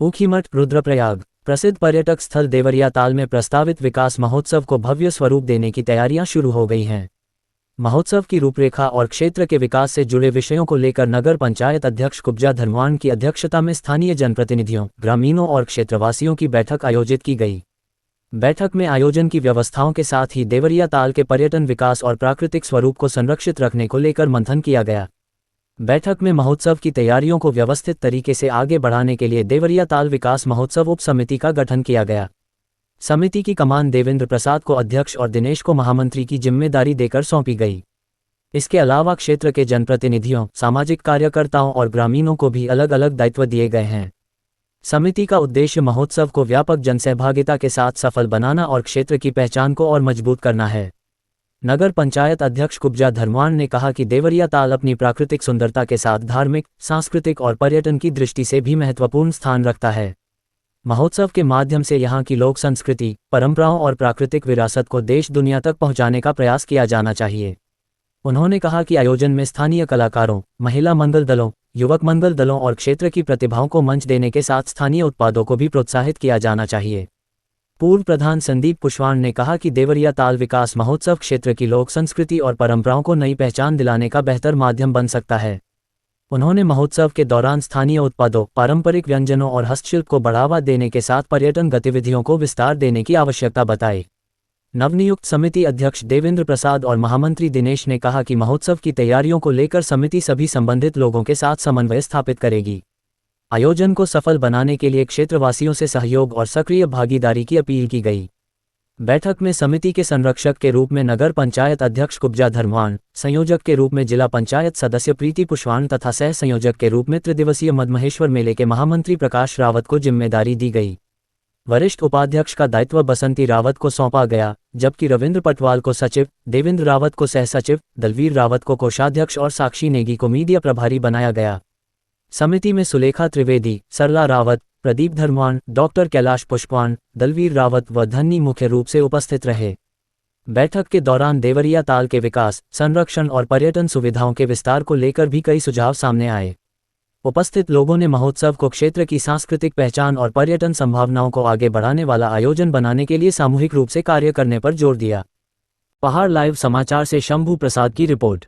ऊखीमठ रुद्रप्रयाग। प्रसिद्ध पर्यटक स्थल देवरिया ताल में प्रस्तावित विकास महोत्सव को भव्य स्वरूप देने की तैयारियां शुरू हो गई हैं। महोत्सव की रूपरेखा और क्षेत्र के विकास से जुड़े विषयों को लेकर नगर पंचायत अध्यक्ष कुब्जा धर्माण की अध्यक्षता में स्थानीय जनप्रतिनिधियों, ग्रामीणों और क्षेत्रवासियों की बैठक आयोजित की गई। बैठक में आयोजन की व्यवस्थाओं के साथ ही देवरिया ताल के पर्यटन विकास और प्राकृतिक स्वरूप को संरक्षित रखने को लेकर मंथन किया गया। बैठक में महोत्सव की तैयारियों को व्यवस्थित तरीके से आगे बढ़ाने के लिए देवरिया ताल विकास महोत्सव उप समिति का गठन किया गया। समिति की कमान देवेंद्र प्रसाद को अध्यक्ष और दिनेश को महामंत्री की जिम्मेदारी देकर सौंपी गई। इसके अलावा क्षेत्र के जनप्रतिनिधियों, सामाजिक कार्यकर्ताओं और ग्रामीणों को भी अलग अलग दायित्व दिए गए हैं। समिति का उद्देश्य महोत्सव को व्यापक जनसहभागिता के साथ सफल बनाना और क्षेत्र की पहचान को और मजबूत करना है। नगर पंचायत अध्यक्ष कुब्जा धर्माण ने कहा कि देवरिया ताल अपनी प्राकृतिक सुंदरता के साथ धार्मिक, सांस्कृतिक और पर्यटन की दृष्टि से भी महत्वपूर्ण स्थान रखता है। महोत्सव के माध्यम से यहाँ की लोक संस्कृति, परंपराओं और प्राकृतिक विरासत को देश दुनिया तक पहुँचाने का प्रयास किया जाना चाहिए। उन्होंने कहा कि आयोजन में स्थानीय कलाकारों, महिला मंगल दलों, युवक मंगल दलों और क्षेत्र की प्रतिभाओं को मंच देने के साथ स्थानीय उत्पादों को भी प्रोत्साहित किया जाना चाहिए। पूर्व प्रधान संदीप पुष्वाण ने कहा कि देवरिया ताल विकास महोत्सव क्षेत्र की लोक संस्कृति और परंपराओं को नई पहचान दिलाने का बेहतर माध्यम बन सकता है। उन्होंने महोत्सव के दौरान स्थानीय उत्पादों, पारंपरिक व्यंजनों और हस्तशिल्प को बढ़ावा देने के साथ पर्यटन गतिविधियों को विस्तार देने की आवश्यकता बताई। नवनियुक्त समिति अध्यक्ष देवेंद्र प्रसाद और महामंत्री दिनेश ने कहा कि महोत्सव की तैयारियों को लेकर समिति सभी संबंधित लोगों के साथ समन्वय स्थापित करेगी। आयोजन को सफल बनाने के लिए क्षेत्रवासियों से सहयोग और सक्रिय भागीदारी की अपील की गई। बैठक में समिति के संरक्षक के रूप में नगर पंचायत अध्यक्ष कुब्जा धर्माण, संयोजक के रूप में जिला पंचायत सदस्य प्रीति पुष्वाण तथा सह संयोजक के रूप में त्रिदिवसीय मधमहेश्वर मेले के महामंत्री प्रकाश रावत को जिम्मेदारी दी गई। वरिष्ठ उपाध्यक्ष का दायित्व बसंती रावत को सौंपा गया, जबकि रविंद्र पटवाल को सचिव, देवेंद्र रावत को सह सचिव, दलवीर रावत को कोषाध्यक्ष और साक्षी नेगी को मीडिया प्रभारी बनाया गया। समिति में सुलेखा त्रिवेदी, सरला रावत, प्रदीप धर्माण, डॉक्टर कैलाश पुष्पान, दलवीर रावत व धन्नी मुख्य रूप से उपस्थित रहे। बैठक के दौरान देवरिया ताल के विकास, संरक्षण और पर्यटन सुविधाओं के विस्तार को लेकर भी कई सुझाव सामने आए। उपस्थित लोगों ने महोत्सव को क्षेत्र की सांस्कृतिक पहचान और पर्यटन संभावनाओं को आगे बढ़ाने वाला आयोजन बनाने के लिए सामूहिक रूप से कार्य करने पर जोर दिया। पहाड़ लाइव समाचार से शंभू प्रसाद की रिपोर्ट।